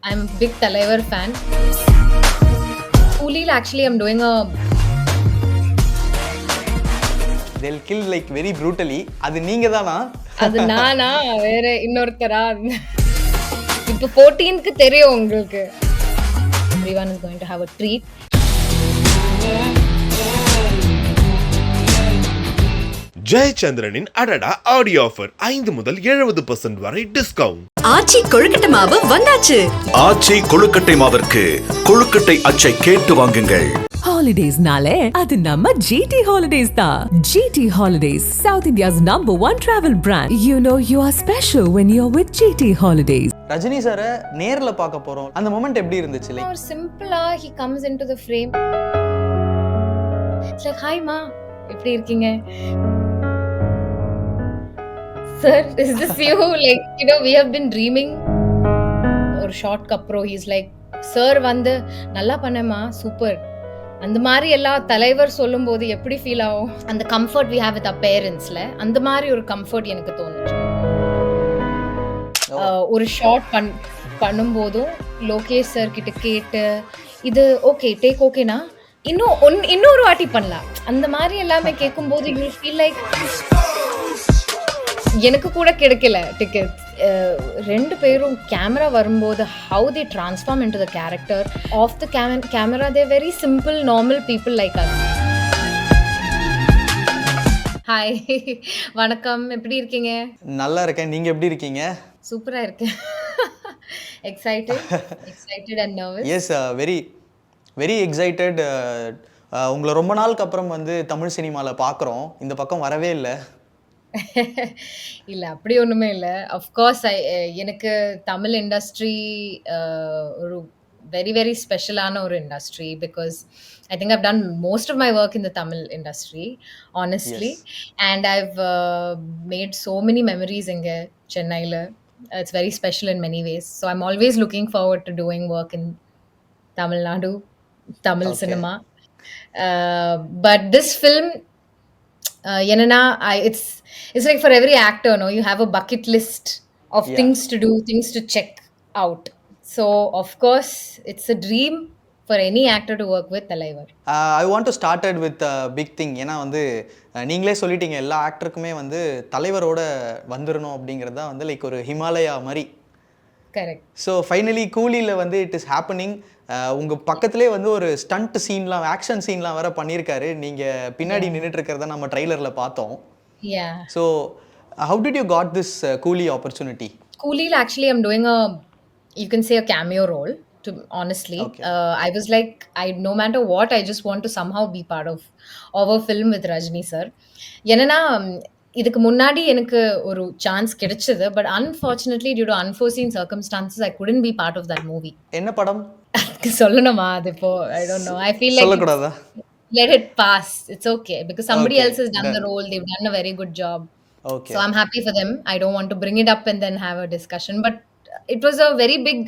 I'm a big Talaivar fan. Coolil, actually, I'm doing a... They'll kill like very brutally. அது நீங்க தானா? அது நானா வேற இன்னொருத்தரா? இப்போ 14க்கு தெரியும் உங்களுக்கு. Everyone is going to have a treat. ஜெயச்சந்திரனின் அடடா ஆடியோ ஆஃபர் 5 முதல் 70% வரை டிஸ்கவுண்ட். ஆச்சி கொழுக்கட்டை மாவு வந்தாச்சு. ஆச்சி கொழுக்கட்டை மாவிற்கு கொழுக்கட்டை அச்சை கேட்டு வாங்குங்கள். ஹாலிடேஸ்னாலே அது நம்ம GT Holidays தான். GT Holidays, South India's #1 travel brand. You know you are special when you're with GT Holidays. Rajini சாரை நேர்ல பார்க்க போறோம். அந்த மொமெண்ட் எப்படி இருந்துச்சு? Like Or simply he comes into the frame. It's like, hi ma, எப்படி இருக்கீங்க? Sir, is this you? Like, you know, we have been dreaming. ஒரு ஷார்ட்க்கு அப்புறம் he's like, சார் வந்து நல்லா பண்ணேம்மா, சூப்பர். அந்த மாதிரி எல்லா தலைவர் சொல்லும்போது எப்படி ஃபீல் ஆகும்? அந்த comfort we have with our parentsல அந்த மாதிரி ஒரு கம்ஃபர்ட் எனக்கு தோணுச்சு. ஒரு ஷார்ட் பண்ணும்போதும் லோகேஷ் சார் கிட்ட கேட்டு இது ஓகே டேக் ஓகேனா இன்னொரு வாட்டி பண்ணலாம் அந்த மாதிரி எல்லாமே கேட்கும்போது யூ ஃபீல் லைக் எனக்கு கூட கிடைக்கல டிக்கெட். ரெண்டு பேரும் கேமரா வரும்போது how they transform into the character of the camera they very simple normal people like us. Hi, வணக்கம், எப்படி இருக்கீங்க? நல்லா இருக்கேன். நீங்க எப்படி இருக்கீங்க? சூப்பரா இருக்கேன். Excited and nervous. Yes, very very excited. உங்களை ரொம்ப நாளுக்கு அப்புறம் வந்து தமிழ் சினிமாவில் பார்க்குறோம். இந்த பக்கம் வரவே இல்லை. இல்லை, அப்படி ஒன்றுமே இல்லை. அஃப்கோர்ஸ் எனக்கு தமிழ் இண்டஸ்ட்ரி ஒரு வெரி வெரி ஸ்பெஷலான ஒரு industry. Because I think I've done most of my work in the Tamil industry, honestly. Yes. And I've made so many memories in Chennai. It's very special in many ways. So I'm always looking forward to doing work in Tamil Nadu, Tamil Okay. cinema. But this film, it's like for every actor, no, you have a bucket list of Yeah. things to do, things to check out. So of course, it's a dream for any actor to work with Talaivar. I want to started with big thing. ஏன்னா வந்து நீங்களே சொல்லிட்டீங்க எல்லா ஆக்டருக்குமே வந்து தலைவரோட வந்துடணும் அப்படிங்கிறது தான் வந்து லைக் ஒரு ஹிமாலயா மாதிரி. Correct. ஸோ ஃபைனலி கூலியில் வந்து இட் இஸ் ஹேப்பனிங். உங்கள் பக்கத்துலேயே வந்து ஒரு ஸ்டண்ட் சீன்லாம் ஆக்ஷன் சீன்லாம் வேற பண்ணியிருக்காரு. நீங்கள் பின்னாடி நின்றுட்டு இருக்கிறத நம்ம ட்ரைலரில் பார்த்தோம். Yeah. So how did you got this Coolie opportunity? Coolil, actually, I'm doing you can say a cameo role, to honestly. Okay. I was like, no matter what, I just want to somehow be part of a film with Rajni sir. என்னன்னா இதுக்கு முன்னாடி எனக்கு ஒரு chance கிடைச்சது, but unfortunately due to unforeseen circumstances I couldn't be part of that movie. என்ன படம்? அதுக்கு சொல்லணுமா? அது இப்போ I don't know. I feel like சொல்லக்கூடாதா? let it pass. It's okay because somebody Okay, else has done the role. They've done a very good job. Okay. So I'm happy for them. I don't want to bring it up and then have a discussion. But it was a very big,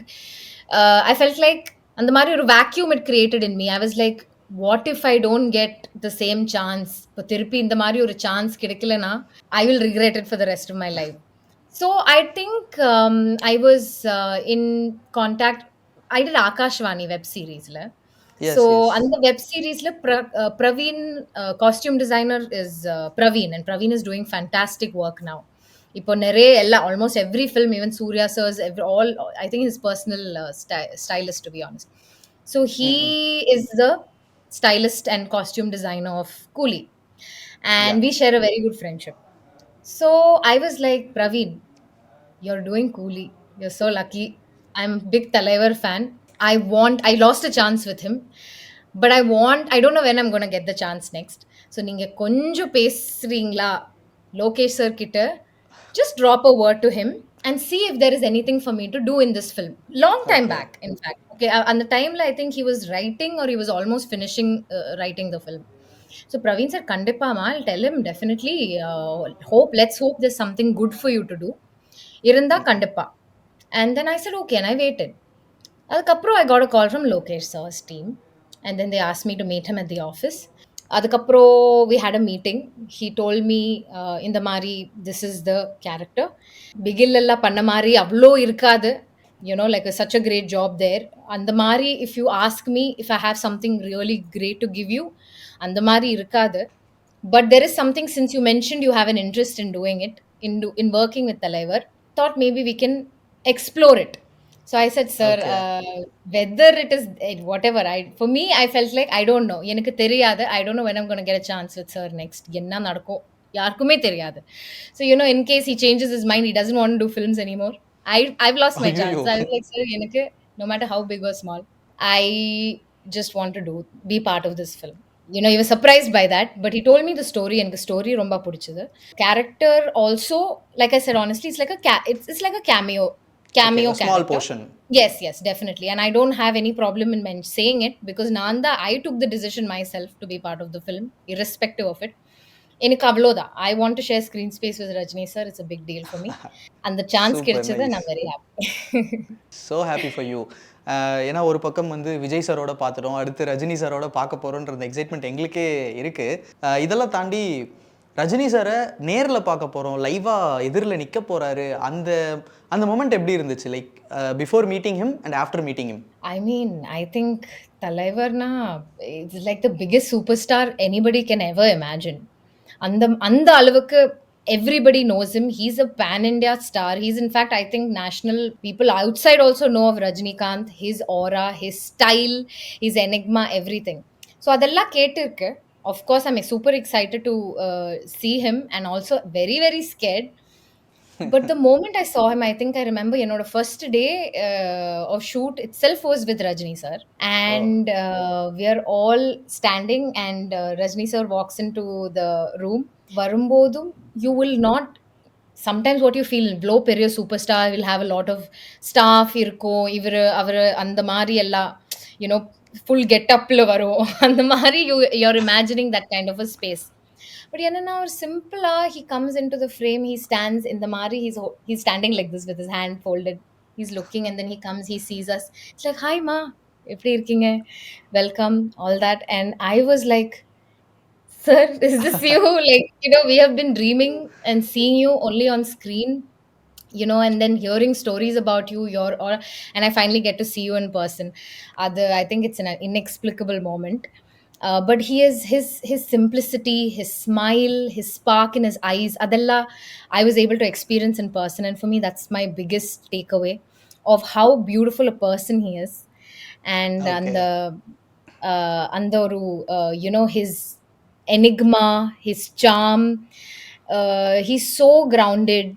I felt like, and the Mario vacuum it created in me. I was like, what if I don't get the same chance? But therapy in the Mario a chance kidikilana, I will regret it for the rest of my life. So I think I was in contact. I did Akashvani web series. Yes, So yes. on the web series, Praveen, costume designer is Praveen, and Praveen is doing fantastic work now. இப்போ நிறைய எல்லா almost every film, even Surya sir's, all I think his personal stylist, to be honest. So he is the stylist and costume designer of Coolie, and we share a very good friendship. So I was like, Praveen, you're doing Coolie. You're so lucky. I'm a big Talaivar fan. I lost a chance with him, but I don't know when I'm going to get the chance next. So நீங்க கொஞ்சம் பேசுறீங்களா Lokesh sir கிட்ட? Just drop a word to him and see if there is anything for me to do in this film. Long time back, in fact. Okay, on the time, I think he was writing or he was almost finishing writing the film. So Praveen said, Kandipa ma, I'll tell him definitely. Let's hope there's something good for you to do. Irunda Kandipa. And then I said, okay, and I waited. Adukapro, I got a call from Lokesh sir's team, and then they asked me to meet him at the office. அதுக்கப்புறம் we had a meeting. He told me இந்த மாதிரி this is the character. Bigil எல்லாம் பண்ண மாதிரி அவ்வளோ இருக்காது. like such a great job there. அந்த மாதிரி if you ask me if I have something really great to give you, அந்த மாதிரி இருக்காது. But there is something, since you mentioned you have an interest in doing it, in working with Talaivar, thought maybe we can explore it. So I said, sir, Okay. whether it is whatever, for me, I felt like I don't know. எனக்கு தெரியாது. I don't know when I'm going to get a chance with sir next. என்ன நடக்கும் யாருக்குமே தெரியாது. So, in case he changes his mind, he doesn't want to do films anymore. I've lost my chance. ஐயோ. I was like, sir, எனக்கு no matter how big or small, I just want to be part of this film. He was surprised by that, but he told me the story, and the story romba pudichadu. Character also, like I said, honestly, it's like it's like a cameo Okay, a small character. portion. Yes, definitely. And I don't have any problem in saying it, because Nanda, I took the decision myself to be part of the film, irrespective of it. எனக்கு அவ்வளோதான். I want to share screen space with Rajni sir. It's a big deal for me. அந்த chance Super கிடைச்சது, nice. நான் very happy. So happy for you. ஏன்னா ஒரு பக்கம் வந்து விஜய் சாரோட பார்த்துட்டோம், அடுத்து ரஜினி சாரோட பார்க்க போகிறோன்ற எக்ஸைட்மெண்ட் எங்களுக்கே இருக்குது. இதெல்லாம் தாண்டி ரஜினி சாரை நேரில் பார்க்க போகிறோம், லைவாக எதிரில் நிற்க போகிறாரு, அந்த அந்த மொமெண்ட் எப்படி இருந்துச்சு? Like before meeting him and after meeting him. I mean, I think Talaivarna is like the biggest superstar anybody can ever imagine. அந்த அளவுக்கு everybody knows him. He's a pan-India star. He's, in fact, I think national people outside also know of Rajinikanth, his aura, his style, his enigma, everything. So adella ketirke. Of course, I'm super excited to see him, and also very, very scared. But the moment I saw him, I think I remember, the first day of shoot itself was with Rajni sir. And we are all standing, and Rajni sir walks into the room. Varumbodum, you will not, sometimes what you feel, இவ்ளோ பெரிய super star will have a lot of staff இருக்கும், அவர் அந்த மாதிரி எல்லாம் full get-upல வரும், அந்த மாதிரி you're imagining that kind of a space. But என்னன்னா, ஒரு சிம்பிளா he comes into the frame, he stands in the மாதிரி, he's standing like this with his hand folded, he's looking, and then he comes, he sees us. It's like, hi ma, எப்படி இருக்கீங்க, welcome, all that. And I was like, sir, is this you? Like, we have been dreaming and seeing you only on screen, and then hearing stories about you, and I finally get to see you in person. I think it's an inexplicable moment. But he is his simplicity, his smile, his spark in his eyes, adella I was able to experience in person. And for me, that's my biggest takeaway of how beautiful a person he is. And and the his enigma, his charm, he's so grounded.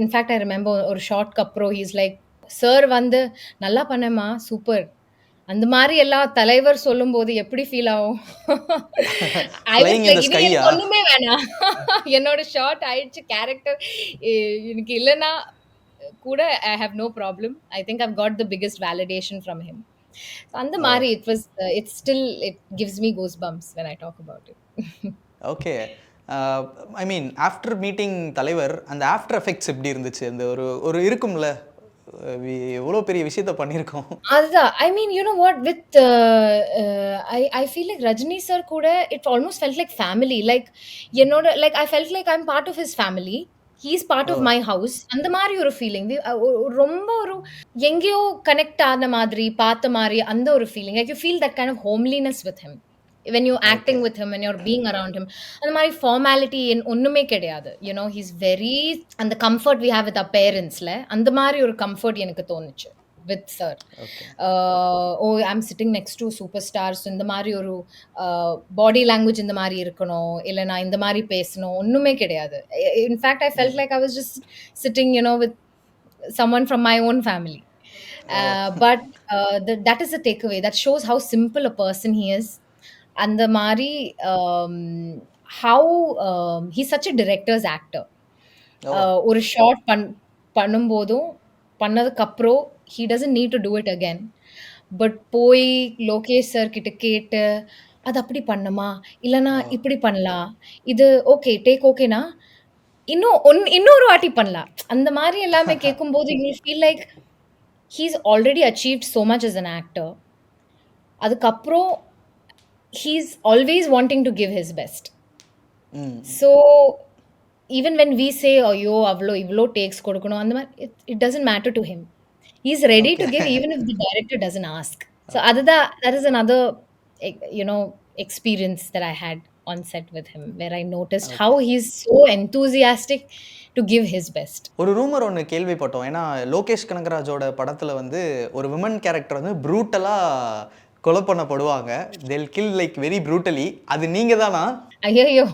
In fact, I remember ஒரு ஷார்ட்க்கு அப்புறம் he's like, sir வந்து நல்லா பண்ணேம்மா, super, அந்த மாதிரி எல்லாம் தலைவர் சொல்லும்போது எப்படி ஃபீல் ஆகும்? I was Flying in like, the இது sky, எனக்கு yeah. ஒண்ணுமே வேணாம், என்னோட ஷார்ட் ஆயிடுச்சு, கேரக்டர் எனக்கு இல்லைன்னா கூட I have no problem. I think I've got the biggest validation from him. So அந்த மாதிரி it gives me goosebumps when I talk about it. Okay. I mean after meeting தலைவர், அந்த ஆஃப்டர் எஃபெக்ட்ஸ் எப்படி இருந்துச்சு? அந்த ஒரு இருக்கும்ல, எவ்வளோ பெரிய விஷயத்த பண்ணியிருக்கோம். அதுதான், I mean, you know what, with I feel like Rajni sir கூட it almost felt like family. Like, like I felt like I'm part of his family. He's part of my house. அந்த மாதிரி ஒரு feeling, ரொம்ப ஒரு எங்கேயோ connect ஆன மாதிரி, பார்த்த மாதிரி, அந்த ஒரு feeling. Like you feel that kind of homeliness with him when you're acting with him, when you're being around him. அந்த மாதிரி ஃபார்மாலிட்டி ஒண்ணுமே கிடையாது. He's very, அந்த comfort we have with our parentsல, அந்த மாதிரி ஒரு கம்ஃபர்ட் எனக்கு தோணுச்சு with sir. I'm sitting next to superstars, இந்த மாதிரி ஒரு பாடி லாங்குவேஜ் இந்த மாதிரி இருக்கணும், இல்லைனா இந்த மாதிரி பேசணும், ஒண்ணுமே கிடையாது. In fact, I felt like I was just sitting with someone from my own family. But that is the takeaway. That shows how simple a person he is. அந்த மாதிரி how he's such a director's actor. ஒரு short பண்ணும்போதும் பண்ணதுக்கப்புறம் he doesn't need to do it again. But போய் Lokesh sir கிட்ட கேட்டு, அது அப்படி பண்ணுமா, இல்லைனா இப்படி பண்ணலாம், இது ஓகே டேக் ஓகேனா இன்னொரு வாட்டி பண்ணலாம், அந்த மாதிரி எல்லாமே கேட்கும்போது you feel like he's already achieved so much as an actor. அதுக்கப்புறம் he's always wanting to give his best. So even when we say, ஐயோ அவ்வளோ இவ்வளோ டேக்ஸ் கொடுக்கணும், அந்த மாதிரி it doesn't matter to him. He's ready to give even if the director doesn't ask. So that is another experience that I had on set with him, where I noticed how he's so enthusiastic to give his best. ஒரு rumour ஒன்று கேள்விப்பட்டோம். ஏன்னா லோகேஷ் கனகராஜோட படத்தில் வந்து ஒரு women character வந்து ப்ரூட்டலாக கொலை பண்ணப்படுவாங்க. they'll kill like very brutally. அது நீங்க தானா? ஐயோ,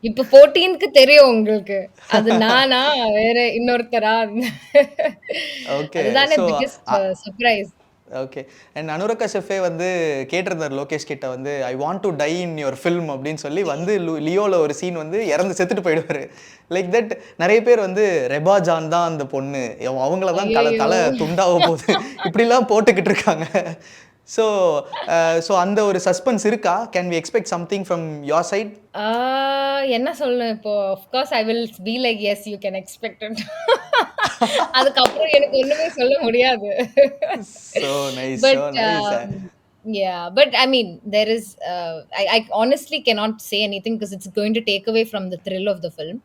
இப்ப 14க்கு தெரியும் உங்களுக்கு. அது நானா வேற இன்னொருத்தரா? ஓகே. அதுதானே so biggest surprise. Okay. And Anuradha ஷெஃபே வந்து கேட்டிருந்தார் லோகேஷ் கிட்ட வந்து I want to die in your film அப்படின்னு சொல்லி வந்து லியோவில் ஒரு சீன் வந்து இறந்து செத்துட்டு போயிடுவார். லைக் தட் நிறைய பேர் வந்து ரெபா ஜான் தான் அந்த பொண்ணு, அவங்கள தான் தலை துண்டாக போகுது இப்படிலாம் போட்டுக்கிட்டு இருக்காங்க. ஸோ அந்த ஒரு சஸ்பென்ஸ் இருக்கா? Can we expect something from your side? என்ன சொல்லணும் இப்போ? Of course I will be like yes you can expect it. அதுக்கப்புறம் எனக்கு ஒண்ணுமே சொல்ல முடியாது. So nice, But so nice. yeah, but I mean, there is. I honestly cannot say anything because it's going to take away from the thrill of the film.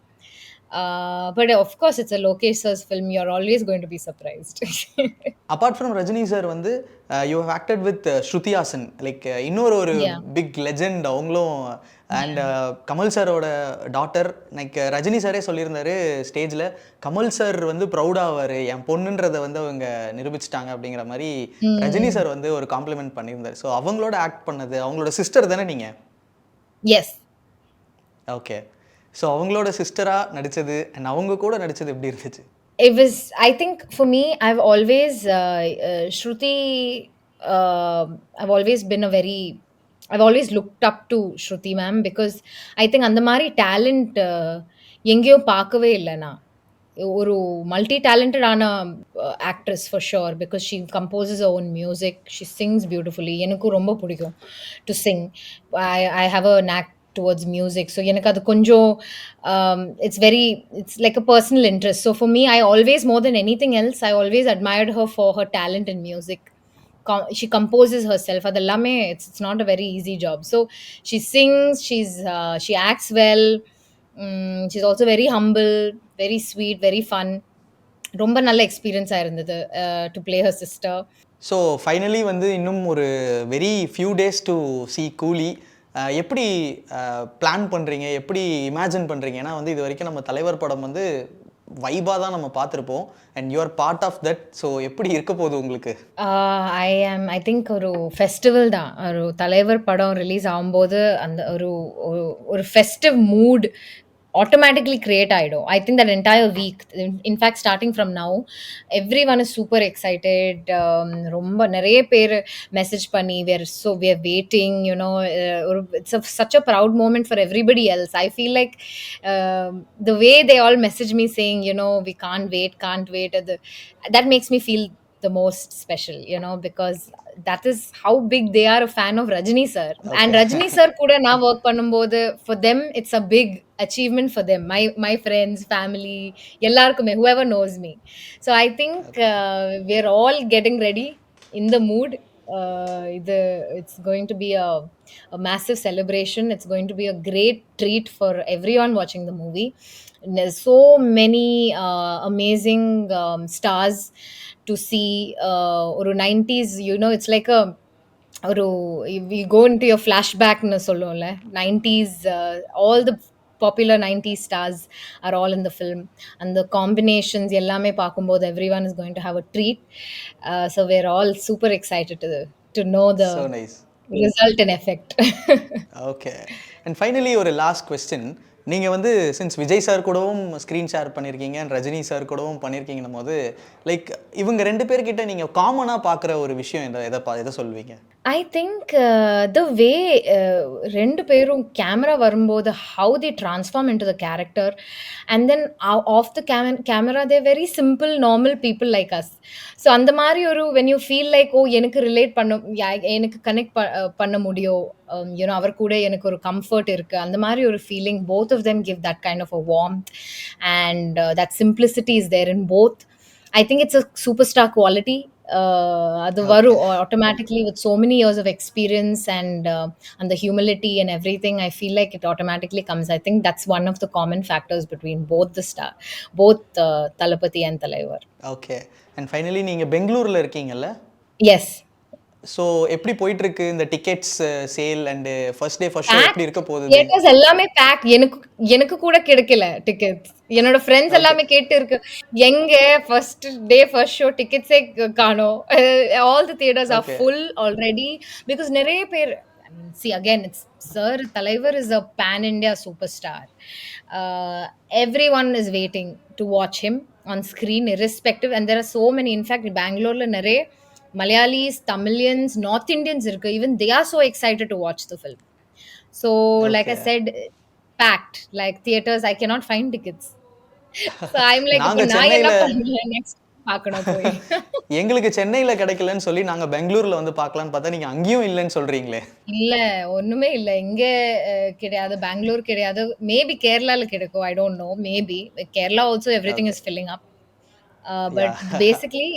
But of course, it's a Lokesh sir's film. You're always going to be surprised. Apart from Rajini sir வந்து you have acted with Shruti Haasan, like இன்னொரு ஒரு Yeah. Big legend அவங்களும். And Kamal சாரோட daughter. Like Rajini சாரே சொல்லியிருந்தாரு ஸ்டேஜில், Kamal sir வந்து ப்ரௌடாவார், என் பொண்ணுன்றதை வந்து அவங்க நிரூபிச்சிட்டாங்க அப்படிங்கிற மாதிரி ரஜினி சார் வந்து ஒரு காம்ப்ளிமெண்ட் பண்ணியிருந்தார். ஸோ அவங்களோட ஆக்ட் பண்ணது அவங்களோட சிஸ்டர் தானே நீங்கள்? Yes. ஓகே. ஸோ அவங்களோட சிஸ்டராக நடித்தது அண்ட் அவங்க கூட நடித்தது எப்படி இருந்துச்சு? It was, I think for me, I've always, Shruti, I've always been a very, I've always looked up to Shruti ma'am because I think அந்த மாதிரி talent எங்கேயும் பார்க்கவே இல்லை நான். ஒரு மல்டி டேலண்டடான actress for sure, because she composes own music, she sings beautifully. எனக்கும் ரொம்ப பிடிக்கும் to sing. I have a knack towards music, so எனக்கு அது கொஞ்சம் it's like a personal interest. So for me, I always, more than anything else, I always admired her for her talent in music. She composes herself adellame. It's not a very easy job. So she sings, she acts well. She's also very humble, very sweet, very fun. ரொம்ப நல்ல எக்ஸ்பீரியன்ஸாக இருந்தது to play her sister. So finally வந்து இன்னும் ஒரு very few days to see கூலி. எப்படி plan பண்ணுறீங்க, எப்படி இமேஜின் பண்ணுறீங்க? ஏன்னா வந்து இது வரைக்கும் நம்ம தலைவர் படம் வந்து வைபாக தான் நம்ம பார்த்துருப்போம் and you are part of that. So எப்படி இருக்க போகுது உங்களுக்கு? ஐ திங்க் ஒரு ஃபெஸ்டிவல் தான். ஒரு தலைவர் படம் ரிலீஸ் ஆகும்போது அந்த ஒரு ஃபெஸ்டிவ் மூட் automatically create ஆயிடும். I think that entire week, in fact starting from now, everyone is super excited. ரொம்ப நிறைய பேர் மெசேஜ் பண்ணி we are waiting, you know. It's such a proud moment for everybody else. I feel like the way they all message me saying, you know, we can't wait, that makes me feel the most special, you know, because that is how big they are a fan of Rajini sir. Okay. And Rajini sir kuda na work பண்ணும்போது for them it's a big achievement for them, my friends, family, ellarkume, whoever knows me. So I think we're all getting ready, in the mood. It's going to be a massive celebration. It's going to be a great treat for everyone watching the movie. And there's so many amazing stars to see. Or 90s, you know, it's like we go into your flashback na sollonla. 90s, all the popular 90s stars are all in the film, and the combinations ellame paakumbodhu everyone is going to have a treat. So we're all super excited to know the So nice result and effect. Okay. And finally ஒரு last question. நீங்கள் வந்து since Vijay sir கூடவும் screen share பண்ணியிருக்கீங்க and Rajini sir கூடவும் பண்ணியிருக்கீங்கன்னும் போது like இவங்க ரெண்டு பேர்கிட்ட நீங்கள் காமனாக பார்க்குற ஒரு விஷயம் எதை சொல்வீங்க? I think the way ரெண்டு பேரும் கேமரா வரும்போது how they transform into the character, and then off the camera they're very simple normal people like us. So அந்த மாதிரி ஒரு when you feel like எனக்கு ரிலேட் எனக்கு கனெக்ட் பண்ண முடியும், you know, அவர் கூட எனக்கு ஒரு கம்ஃபர்ட் இருக்கு, அந்த மாதிரி ஒரு feeling, both of them give that kind of a warmth, and that simplicity is there in both. I think it's a superstar quality அது வரும் automatically with so many years of experience and the humility and everything. I feel like it automatically comes. I think that's one of the common factors between both Thalapathy and Thalaivar. Okay. And finally நீங்கள் பெங்களூரில் இருக்கீங்கல்ல? Yes. So எப்படி போயிட்டு இருக்கு இந்த tickets sale and first day first show எப்படி இருக்க போகுது? தியேட்டர்ஸ் எல்லாமே பேக். எனக்கு கூட கிடைக்கல டிக்கெட்ஸ். என்னோட ஃப்ரெண்ட்ஸ் எல்லாமே கேட்டு இருக்கு, எங்க ஃபர்ஸ்ட் டே ஃபர்ஸ்ட் ஷோ டிக்கெட்ஸே காணோம். All the theatres are full already because நிறைய பேர் see again it's sir Thalaivar is a pan India superstar. Everyone is waiting to watch him on screen irrespective, and there are so many. In fact Bangalore la nare Malayalis, Tamilians, North Indians irukku, even they are so excited to watch the film. So like I said, packed like theaters. I cannot find tickets. So I'm like நான் என்ன பண்ணல next பார்க்கணும் போய். எங்களுக்கு சென்னையில் கிடைக்கலன்னு சொல்லி நாங்கள் பெங்களூரில் வந்து பார்க்கலான்னு பார்த்தா நீங்கள் அங்கேயும் இல்லைன்னு சொல்கிறீங்களே. இல்லை ஒன்றுமே இல்லை, இங்கே கிடையாது, பெங்களூர் கிடையாது. மேபி கேரளாவில் கிடைக்கும், I don't know. Maybe Kerala also every thing is filling up, but basically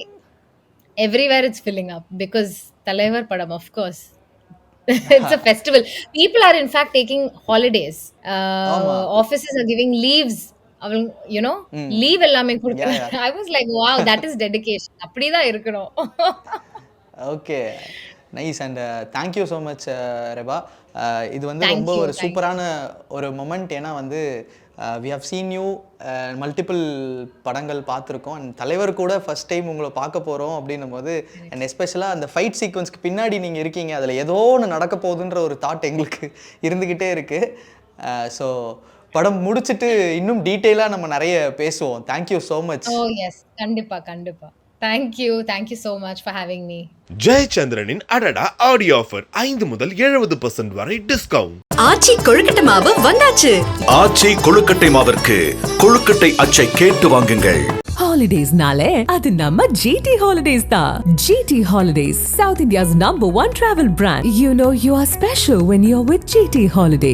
everywhere it's filling up because Thalaivar padam, of course. It's a festival. People are in fact taking holidays. Offices are giving leaves. You know, leave ellame kudukறாங்க. I was like, wow, that is dedication. அப்படியே தான் இருக்கணும். Okay, nice. And thank you so much Reba. இது வந்து ரொம்ப ஒரு சூப்பரான ஒரு moment. ஏன்னா வந்து we have seen you multiple படங்கள் பார்த்துருக்கோம். அண்ட் தலைவர் கூட ஃபர்ஸ்ட் டைம் உங்களை பார்க்க போகிறோம் அப்படின்னும் போது, அண்ட் எஸ்பெஷலாக அந்த ஃபைட் சீக்வன்ஸ்க்கு பின்னாடி நீங்கள் இருக்கீங்க, அதில் ஏதோ ஒன்று நடக்க போகுதுன்ற ஒரு தாட் எங்களுக்கு இருந்துக்கிட்டே இருக்குது. ஸோ படம் முடிச்சுட்டு இன்னும் டீட்டெயிலாக நம்ம நிறைய பேசுவோம். Thank you so much. Oh yes, கண்டிப்பாக கண்டிப்பாக. Thank you so much for having me. ஜெயச்சந்திரனின் அடடா ஆடியோ ஆஃபர் 5 முதல் 70% வரை டிஸ்கவுண்ட். ஆச்சி கொழுக்கட்டை மாவு வந்தாச்சு. ஆச்சி கொழுக்கட்டை மாவிற்கு கொழுக்கட்டை அச்சை கேட்டு வாங்குங்கள். Holidays-nale அது நம்ம GT Holidays தான். GT Holidays, South India's #1 travel brand. You know you are special when you're with GT Holidays.